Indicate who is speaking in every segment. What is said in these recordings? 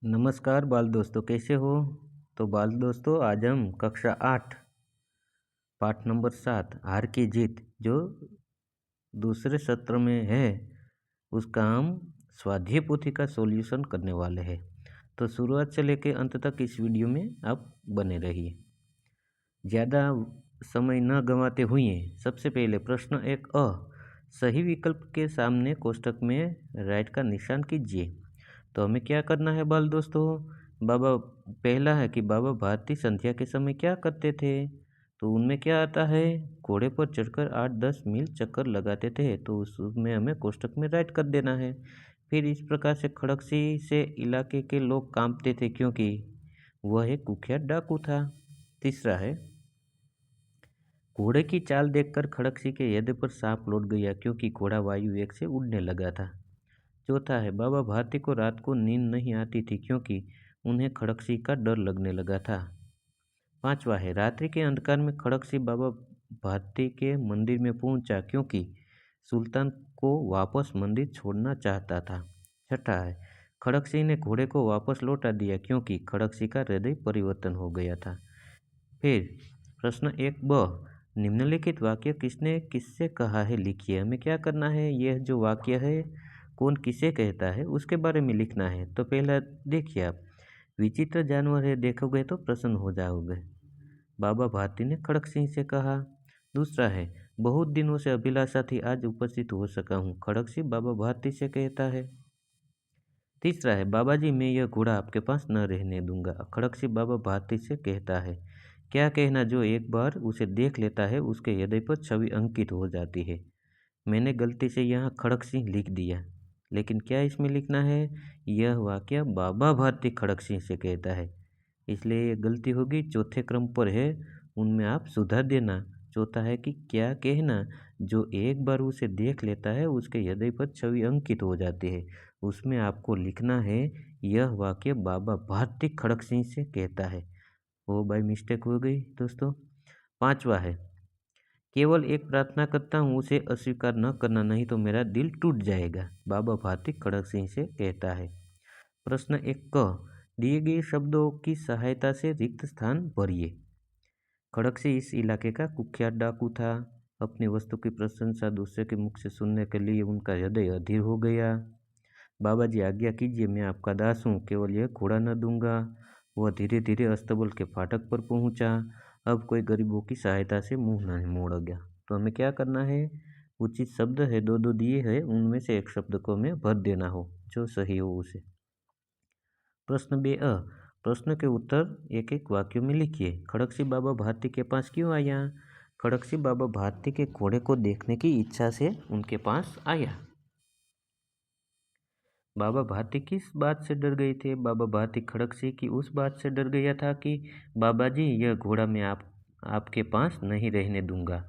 Speaker 1: नमस्कार बाल दोस्तों, कैसे हो। तो बाल दोस्तों, आज हम कक्षा 8 पाठ नंबर 7 हार की जीत जो दूसरे सत्र में है, उसका हम स्वाध्याय पोथी का सॉल्यूशन करने वाले हैं। तो शुरुआत से लेकर अंत तक इस वीडियो में आप बने रहिए। ज़्यादा समय न गंवाते हुए सबसे पहले प्रश्न 1 सही विकल्प के सामने कोष्ठक में राइट का निशान कीजिए। तो हमें क्या करना है बाल दोस्तों। बाबा पहला है कि बाबा भारती संध्या के समय क्या करते थे। तो उनमें क्या आता है, घोड़े पर चढ़कर 8-10 मील चक्कर लगाते थे। तो उसमें हमें कोष्ठक में राइट कर देना है। फिर इस प्रकार से खड़गसी से इलाके के लोग कांपते थे क्योंकि वह एक कुख्यात डाकू था। तीसरा है, घोड़े की चाल देखकर खड़गसी के हृदय पर सांप लौट गया क्योंकि घोड़ा वायु वेग से उड़ने लगा था। चौथा है, बाबा भारती को रात को नींद नहीं आती थी क्योंकि उन्हें खड़गसी का डर लगने लगा था। पांचवा है, रात्रि के अंधकार में खड़गसी बाबा भारती के मंदिर में पहुंचा क्योंकि सुल्तान को वापस मंदिर छोड़ना चाहता था। छठा है, खड़गसी ने घोड़े को वापस लौटा दिया क्योंकि खड़गसी का हृदय परिवर्तन हो गया था। फिर प्रश्न 1 निम्नलिखित वाक्य किसने किससे कहा है लिखिए। हमें क्या करना है, यह जो वाक्य है कौन किसे कहता है उसके बारे में लिखना है। तो पहला देखिए आप, विचित्र जानवर है, देखोगे तो प्रसन्न हो जाओगे, बाबा भारती ने खड़ग सिंह से कहा। दूसरा है, बहुत दिनों से अभिलाषा थी, आज उपस्थित हो सका हूँ, खड़ग सिंह बाबा भारती से कहता है। तीसरा है, बाबा जी मैं यह घोड़ा आपके पास न रहने दूंगा, खड़ग सिंह बाबा भारती से कहता है। क्या कहना, जो एक बार उसे देख लेता है उसके हृदय पर छवि अंकित हो जाती है। मैंने गलती से यहाँ खड़ग सिंह लिख दिया, लेकिन क्या इसमें लिखना है, यह वाक्य बाबा भारती खड़ग सिंह से कहता है, इसलिए ये गलती होगी। चौथे क्रम पर है, उनमें आप सुधार देना। चौथा है कि क्या कहना, जो एक बार उसे देख लेता है उसके हृदय पर छवि अंकित हो जाती है, उसमें आपको लिखना है यह वाक्य बाबा भारती खड़ग सिंह से कहता है। वो बाई मिस्टेक हो गई दोस्तों। पांचवा है, केवल एक प्रार्थना करता हूँ, उसे अस्वीकार न करना, नहीं तो मेरा दिल टूट जाएगा, बाबा भारती खड़ग सिंह से कहता है। प्रश्न 1 दिए गए शब्दों की सहायता से रिक्त स्थान भरिए। खड़ग सिंह इस इलाके का कुख्यात डाकू था। अपनी वस्तु की प्रशंसा दूसरे के मुख से सुनने के लिए उनका हृदय अधीर हो गया। बाबा जी आज्ञा कीजिए, मैं आपका दास हूँ, केवल यह घोड़ा न दूंगा। वह धीरे धीरे अस्तबल के फाटक पर पहुंचा। अब कोई गरीबों की सहायता से मुंह नहीं मोड़ गया। तो हमें क्या करना है, उचित शब्द है, दो दो दिए है, उनमें से एक शब्द को हमें भर देना हो, जो सही हो उसे। प्रश्न 2 प्रश्न के उत्तर एक एक वाक्य में लिखिए। खड़ग सिंह बाबा भारती के पास क्यों आया। खड़ग सिंह बाबा भारती के घोड़े को देखने की इच्छा से उनके पास आया। बाबा भारती किस बात से डर गए थे। बाबा भारती खड़ग सिंह की उस बात से डर गया था कि बाबा जी यह घोड़ा मैं आपके पास नहीं रहने दूंगा।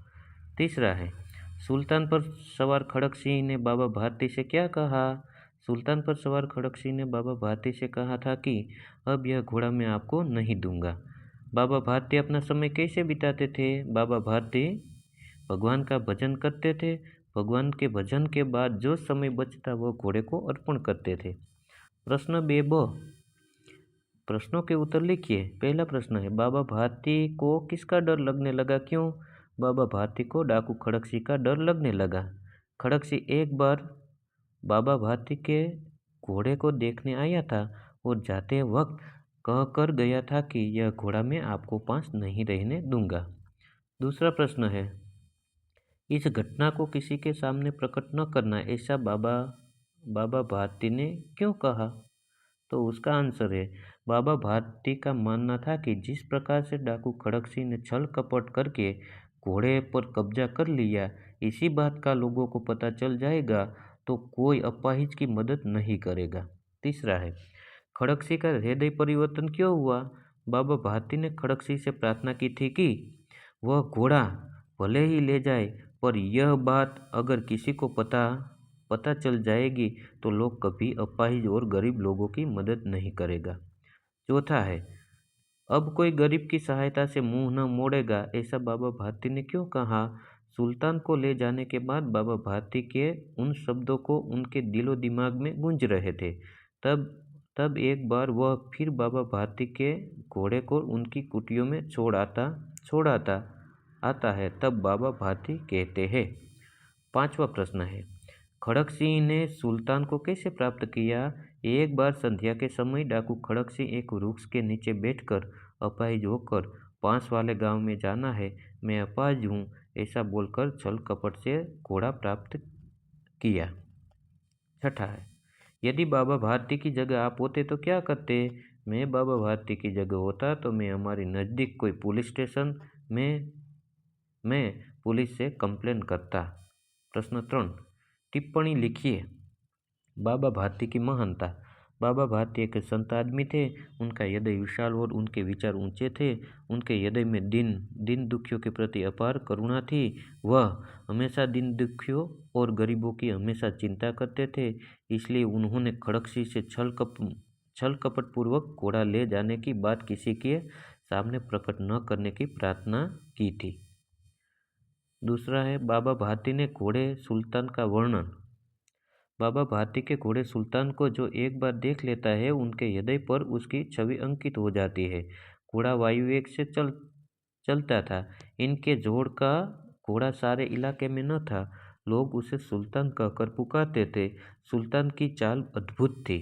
Speaker 1: तीसरा है, सुल्तान पर सवार खड़ग सिंह ने बाबा भारती से क्या कहा। सुल्तान पर सवार खड़ग सिंह ने बाबा भारती से कहा था कि अब यह घोड़ा मैं आपको नहीं दूंगा। बाबा भारती अपना समय कैसे बिताते थे। बाबा भारती भगवान का भजन करते थे। भगवान के भजन के बाद जो समय बचता वो घोड़े को अर्पण करते थे। प्रश्न 2 प्रश्नों के उत्तर लिखिए। पहला प्रश्न है, बाबा भारती को किसका डर लगने लगा, क्यों। बाबा भारती को डाकू खड़ग सिंह का डर लगने लगा। खड़ग सिंह एक बार बाबा भारती के घोड़े को देखने आया था और जाते वक्त कह कर गया था कि यह घोड़ा मैं आपको पास नहीं रहने दूंगा। दूसरा प्रश्न है, इस घटना को किसी के सामने प्रकट न करना, ऐसा बाबा भारती ने क्यों कहा। तो उसका आंसर है, बाबा भारती का मानना था कि जिस प्रकार से डाकू खड़ग सिंह ने छल कपट करके घोड़े पर कब्जा कर लिया, इसी बात का लोगों को पता चल जाएगा तो कोई अपाहिज की मदद नहीं करेगा। तीसरा है, खड़ग सिंह का हृदय परिवर्तन क्यों हुआ। बाबा भारती ने खड़ग सिंह से प्रार्थना की थी कि वह घोड़ा भले ही ले जाए, पर यह बात अगर किसी को पता चल जाएगी तो लोग कभी अपाहिज और गरीब लोगों की मदद नहीं करेगा। चौथा है, अब कोई गरीब की सहायता से मुंह न मोड़ेगा, ऐसा बाबा भारती ने क्यों कहा। सुल्तान को ले जाने के बाद बाबा भारती के उन शब्दों को उनके दिलो दिमाग में गूंज रहे थे। तब तब एक बार वह फिर बाबा भारती के घोड़े को उनकी कुटियों में छोड़ आता है। तब बाबा भारती कहते हैं। 5वां प्रश्न है, खड़क सिंह ने सुल्तान को कैसे प्राप्त किया? एक बार संध्या के समय डाकू खड़क सिंह एक वृक्ष के नीचे बैठकर अपाहिज होकर पास वाले गांव में जाना है, मैं अपाहिज हूँ, ऐसा बोलकर छल कपट से घोड़ा प्राप्त किया। 6ठा है, यदि बाबा भारती की जगह आप होते तो क्या करते? मैं बाबा भारती की जगह होता तो मैं हमारी नज़दीक कोई पुलिस स्टेशन में मैं पुलिस से कंप्लेन करता। प्रश्न 3, टिप्पणी लिखिए। बाबा भारती की महानता। बाबा भारती एक संत आदमी थे। उनका हृदय विशाल और उनके विचार ऊंचे थे। उनके हृदय में दीन दुखियों के प्रति अपार करुणा थी। वह हमेशा दीन दुखियों और गरीबों की हमेशा चिंता करते थे। इसलिए उन्होंने खड़क सिंह से छल कपट पूर्वक घोड़ा ले जाने की बात किसी के सामने प्रकट न करने की प्रार्थना की थी। दूसरा है, बाबा भारती ने घोड़े सुल्तान का वर्णन। बाबा भारती के घोड़े सुल्तान को जो एक बार देख लेता है, उनके हृदय पर उसकी छवि अंकित हो जाती है। घोड़ा वायु वेग से चलता था। इनके जोड़ का घोड़ा सारे इलाके में न था। लोग उसे सुल्तान कहकर पुकारते थे। सुल्तान की चाल अद्भुत थी।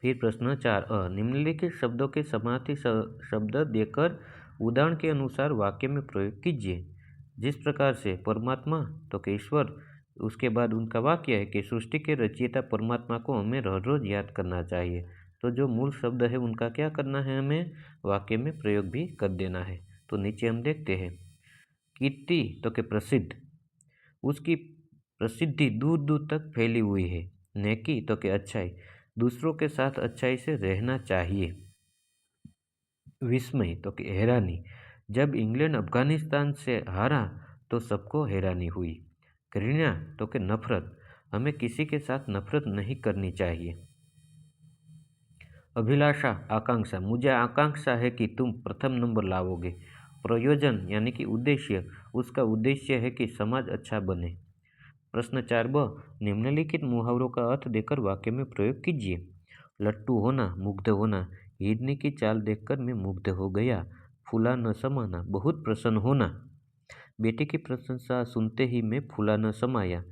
Speaker 1: फिर प्रश्न 4 निम्नलिखित शब्दों के समार्थी शब्द देकर उदाहरण के अनुसार वाक्य में प्रयोग कीजिए। जिस प्रकार से परमात्मा तो कि ईश्वर, उसके बाद उनका वाक्य है कि सृष्टि के रचयिता परमात्मा को हमें हर रोज याद करना चाहिए। तो जो मूल शब्द है उनका क्या करना है, हमें वाक्य में प्रयोग भी कर देना है। तो नीचे हम देखते हैं, कीर्ति तो कि प्रसिद्ध, उसकी प्रसिद्धि दूर दूर तक फैली हुई है। नेकी तो कि अच्छाई, दूसरों के साथ अच्छाई से रहना चाहिए। विस्मय तो कि हैरानी, जब इंग्लैंड अफगानिस्तान से हारा तो सबको हैरानी हुई। घृणा तो कि नफरत, हमें किसी के साथ नफरत नहीं करनी चाहिए। अभिलाषा आकांक्षा, मुझे आकांक्षा है कि तुम प्रथम नंबर लाओगे। प्रयोजन यानी कि उद्देश्य, उसका उद्देश्य है कि समाज अच्छा बने। प्रश्न 4ब, निम्नलिखित मुहावरों का अर्थ देकर वाक्य में प्रयोग कीजिए। लट्टू होना, मुग्ध होना, हिरनी की चाल देखकर मैं मुग्ध हो गया। फूला न समाना, बहुत प्रसन्न होना। बेटे की प्रशंसा सुनते ही मैं फूला न समाया।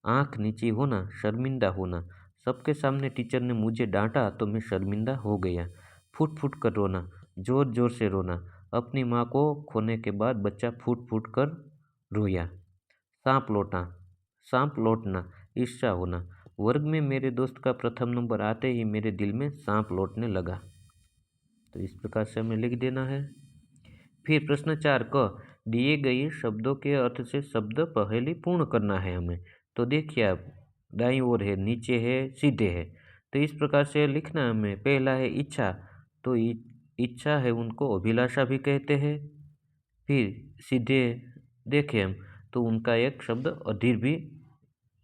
Speaker 1: आँख नीची होना, शर्मिंदा होना, सबके सामने टीचर ने मुझे डांटा तो मैं शर्मिंदा हो गया। फूट फूट कर रोना, जोर जोर से रोना, अपनी माँ को खोने के बाद बच्चा फूट फूट कर रोया। सांप लौटना, ईर्ष्या होना, वर्ग में मेरे दोस्त का प्रथम नंबर आते ही मेरे दिल में सांप लौटने लगा। तो इस प्रकार से हमें लिख देना है। फिर प्रश्न 4 क, दिए गए शब्दों के अर्थ से शब्द पहेली पूर्ण करना है हमें। तो देखिए आप, दाईं ओर है, नीचे है, सीधे है। तो इस प्रकार से लिखना है हमें। पहला है इच्छा, तो इच्छा है उनको अभिलाषा भी कहते हैं। फिर सीधे देखें हम तो उनका एक शब्द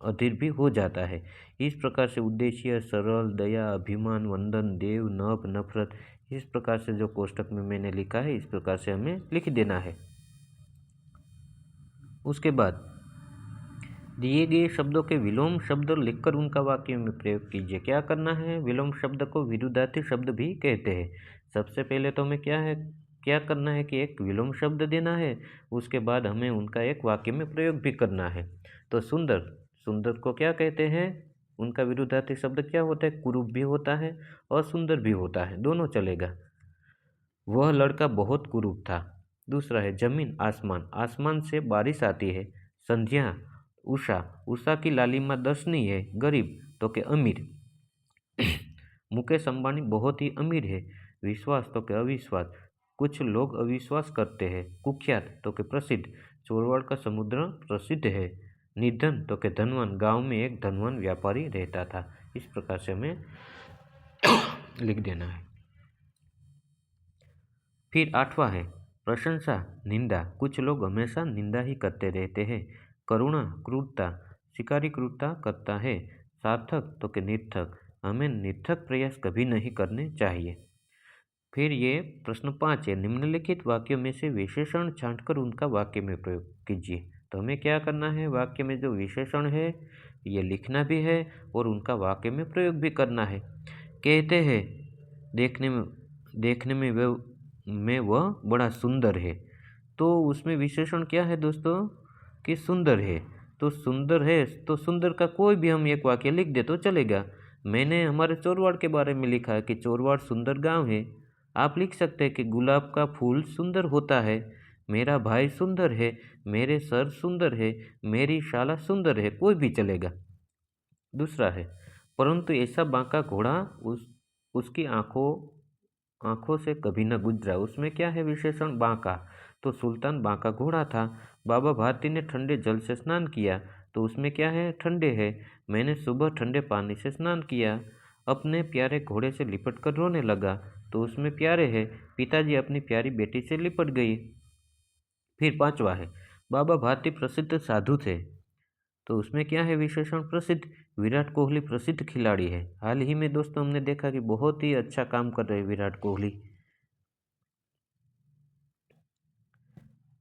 Speaker 1: अधीर भी हो जाता है। इस प्रकार से उद्देश्य, सरल, दया, अभिमान, वंदन, देव, नभ, नफरत, इस प्रकार से जो कोष्टक में मैंने लिखा है इस प्रकार से हमें लिख देना है। उसके बाद दिए गए शब्दों के विलोम शब्द लिखकर उनका वाक्य में प्रयोग कीजिए। क्या करना है, विलोम शब्द को विरुद्धार्थी शब्द भी कहते हैं। सबसे पहले तो हमें क्या करना है कि एक विलोम शब्द देना है, उसके बाद हमें उनका एक वाक्य में प्रयोग भी करना है। तो सुंदर को क्या कहते हैं, उनका विरुद्धार्थी शब्द क्या होता है, कुरूप भी होता है और सुंदर भी होता है, दोनों चलेगा। वह लड़का बहुत कुरूप था। दूसरा है जमीन, आसमान से बारिश आती है। संध्या, उषा की लालिमा दर्शनीय है। गरीब तो के अमीर, मुकेश अंबानी बहुत ही अमीर है। विश्वास तो के अविश्वास, कुछ लोग अविश्वास करते हैं। कुख्यात तो के प्रसिद्ध, चोरवाड़ का समुद्र प्रसिद्ध है। निर्धन तो के धनवान, गांव में एक धनवान व्यापारी रहता था। इस प्रकार से हमें लिख देना है। फिर 8वां है प्रशंसा, निंदा, कुछ लोग हमेशा निंदा ही करते रहते हैं। करुणा, क्रूरता, शिकारी क्रूरता करता है। सार्थक तो कि निर्थक, हमें निर्थक प्रयास कभी नहीं करने चाहिए। फिर ये प्रश्न 5 है, निम्नलिखित वाक्यों में से विशेषण छांटकर उनका वाक्य में प्रयोग कीजिए। तो हमें क्या करना है, वाक्य में जो विशेषण है ये लिखना भी है और उनका वाक्य में प्रयोग भी करना है। कहते हैं देखने में वह बड़ा सुंदर है, तो उसमें विशेषण क्या है दोस्तों कि सुंदर है। तो सुंदर है तो सुंदर का कोई भी हम एक वाक्य लिख दे तो चलेगा। मैंने हमारे चोरवाड़ के बारे में लिखा है कि चोरवाड़ सुंदर गांव है। आप लिख सकते हैं कि गुलाब का फूल सुंदर होता है, मेरा भाई सुंदर है, मेरे सर सुंदर है, मेरी शाला सुंदर है, कोई भी चलेगा। दूसरा है, परंतु ऐसा बांका घोड़ा उसकी आंखों से कभी न गुजरा। उसमें क्या है विशेषण बांका, तो सुल्तान बांका घोड़ा था। बाबा भारती ने ठंडे जल से स्नान किया, तो उसमें क्या है ठंडे है। मैंने सुबह ठंडे पानी से स्नान किया। अपने प्यारे घोड़े से लिपट कर रोने लगा, तो उसमें प्यारे है। पिताजी अपनी प्यारी बेटी से लिपट गई। फिर पांचवा है, बाबा भारती प्रसिद्ध साधु थे, तो उसमें क्या है विशेषण प्रसिद्ध। विराट कोहली प्रसिद्ध खिलाड़ी है। हाल ही में दोस्तों हमने देखा कि बहुत ही अच्छा काम कर रहे हैं विराट कोहली।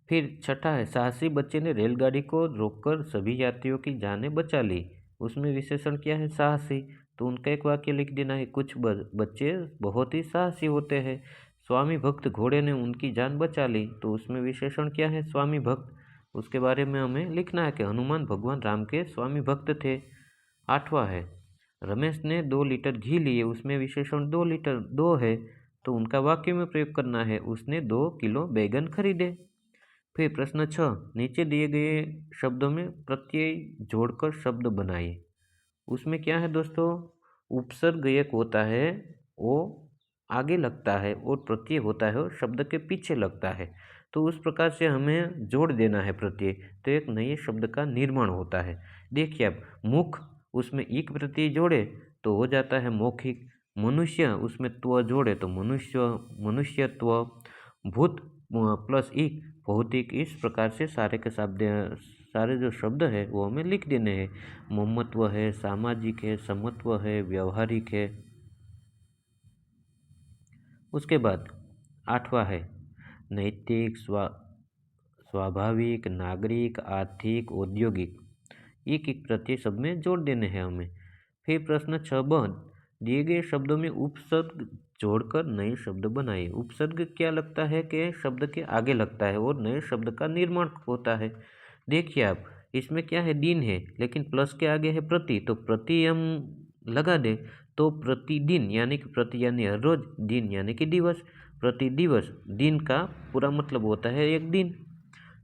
Speaker 1: फिर छठा है, साहसी बच्चे ने रेलगाड़ी को रोककर सभी यात्रियों की जानें बचा ली। उसमें विशेषण क्या है साहसी, तो उनका एक वाक्य लिख देना है, कुछ बच्चे बहुत ही साहसी होते हैं। स्वामी भक्त घोड़े ने उनकी जान बचा ली, तो उसमें विशेषण क्या है स्वामी भक्त। उसके बारे में हमें लिखना है कि हनुमान भगवान राम के स्वामी भक्त थे। आठवां है, रमेश ने 2 लीटर घी लिए। उसमें विशेषण 2 लीटर 2 है, तो उनका वाक्य में प्रयोग करना है, उसने 2 किलो बैगन खरीदे। फिर प्रश्न 6, नीचे दिए गए शब्दों में प्रत्यय जोड़कर शब्द बनाइए। उसमें क्या है दोस्तों, उपसर्ग एक होता है वो आगे लगता है और प्रत्यय होता है वो शब्द के पीछे लगता है। तो उस प्रकार से हमें जोड़ देना है प्रत्यय, तो एक नए शब्द का निर्माण होता है। देखिए अब मुख, उसमें एक प्रत्यय जोड़े तो हो जाता है मौखिक। मनुष्य, उसमें त्व जोड़े तो मनुष्यत्व। भूत प्लस एक भौतिक। इस प्रकार से सारे जो शब्द है वो हमें लिख देने हैं। ममत्व है, सामाजिक है, समत्व है, व्यवहारिक है। उसके बाद आठवां है नैतिक, स्वाभाविक, नागरिक, आर्थिक, औद्योगिक। एक एक प्रत्यय सब में जोड़ देने हैं हमें। फिर प्रश्न 6 दिए गए शब्दों में उपसर्ग जोड़कर नए शब्द बनाइए। उपसर्ग क्या लगता है कि शब्द के आगे लगता है और नए शब्द का निर्माण होता है। देखिए आप, इसमें क्या है दिन है, लेकिन प्लस के आगे है प्रति, तो प्रति हम लगा दें तो प्रतिदिन, यानी कि प्रति यानी हर रोज, दिन यानी कि दिवस, प्रति दिवस। दिन का पूरा मतलब होता है एक दिन।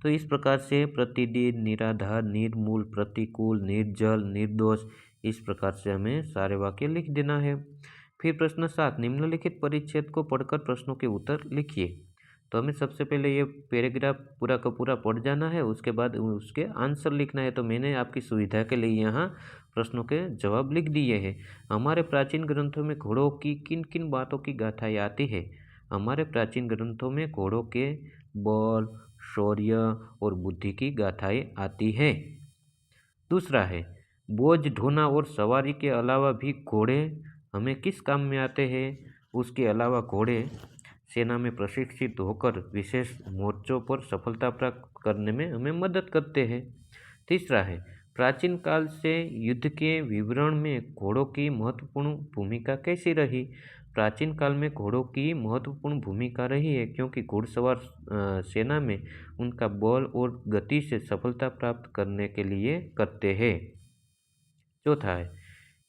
Speaker 1: तो इस प्रकार से प्रतिदिन, निराधार, निर्मूल, प्रतिकूल, निर्जल, निर्दोष, इस प्रकार से हमें सारे वाक्य लिख देना है। फिर प्रश्न 7, निम्नलिखित परिच्छेद को पढ़कर प्रश्नों के उत्तर लिखिए। तो हमें सबसे पहले ये पैराग्राफ पूरा का पूरा पढ़ जाना है, उसके बाद उसके आंसर लिखना है। तो मैंने आपकी सुविधा के लिए यहाँ प्रश्नों के जवाब लिख दिए हैं। हमारे प्राचीन ग्रंथों में घोड़ों की किन किन बातों की गाथाएँ आती है। हमारे प्राचीन ग्रंथों में घोड़ों के बल, शौर्य और बुद्धि की गाथाएँ आती है। दूसरा है, बोझ ढोना और सवारी के अलावा भी घोड़े हमें किस काम में आते हैं। उसके अलावा घोड़े सेना में प्रशिक्षित होकर विशेष मोर्चों पर सफलता प्राप्त करने में हमें मदद करते हैं। तीसरा है, प्राचीन काल से युद्ध के विवरण में घोड़ों की महत्वपूर्ण भूमिका कैसी रही। प्राचीन काल में घोड़ों की महत्वपूर्ण भूमिका रही है, क्योंकि घुड़सवार सेना में उनका बल और गति से सफलता प्राप्त करने के लिए करते हैं। चौथा है,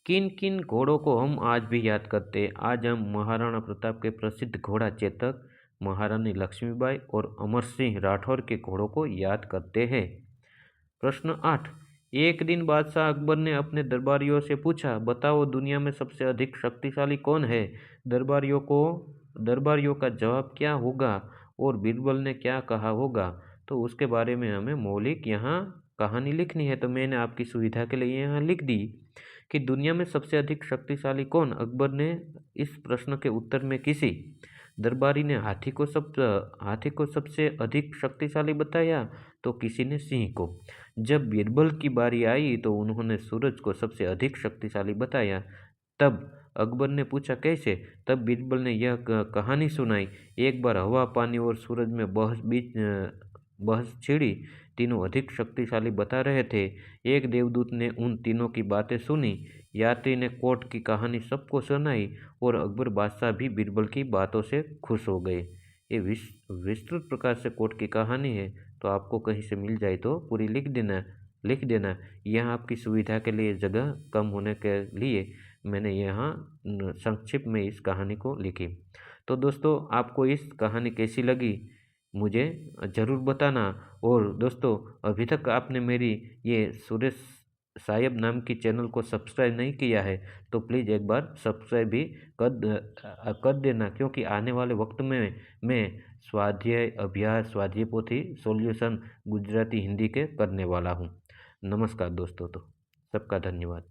Speaker 1: किन किन घोड़ों को हम आज भी याद करते हैं। आज हम महाराणा प्रताप के प्रसिद्ध घोड़ा चेतक, महारानी लक्ष्मीबाई और अमर सिंह राठौर के घोड़ों को याद करते हैं। प्रश्न 8, एक दिन बादशाह अकबर ने अपने दरबारियों से पूछा, बताओ दुनिया में सबसे अधिक शक्तिशाली कौन है। दरबारियों का जवाब क्या होगा और बीरबल ने क्या कहा होगा। तो उसके बारे में हमें मौलिक यहाँ कहानी लिखनी है। तो मैंने आपकी सुविधा के लिए यहाँ लिख दी कि दुनिया में सबसे अधिक शक्तिशाली कौन। अकबर ने इस प्रश्न के उत्तर में किसी दरबारी ने हाथी को सबसे अधिक शक्तिशाली बताया, तो किसी ने सिंह को। जब बीरबल की बारी आई तो उन्होंने सूरज को सबसे अधिक शक्तिशाली बताया। तब अकबर ने पूछा कैसे। तब बीरबल ने यह कहानी सुनाई। एक बार हवा, पानी और सूरज में बहस छिड़ी। तीनों अधिक शक्तिशाली बता रहे थे। एक देवदूत ने उन तीनों की बातें सुनी। यात्री ने कोर्ट की कहानी सबको सुनाई और अकबर बादशाह भी बीरबल की बातों से खुश हो गए। ये विस्तृत प्रकार से कोर्ट की कहानी है, तो आपको कहीं से मिल जाए तो पूरी लिख देना। यहाँ आपकी सुविधा के लिए जगह कम होने के लिए मैंने यहाँ संक्षिप्त में इस कहानी को लिखी। तो दोस्तों, आपको इस कहानी कैसी लगी मुझे ज़रूर बताना। और दोस्तों, अभी तक आपने मेरी ये सुरेश सायब नाम की चैनल को सब्सक्राइब नहीं किया है तो प्लीज़ एक बार सब्सक्राइब भी कर देना, क्योंकि आने वाले वक्त में मैं स्वाध्याय अभ्यास, स्वाध्याय पोथी, सॉल्यूशन गुजराती हिंदी के करने वाला हूँ। नमस्कार दोस्तों, तो सबका धन्यवाद।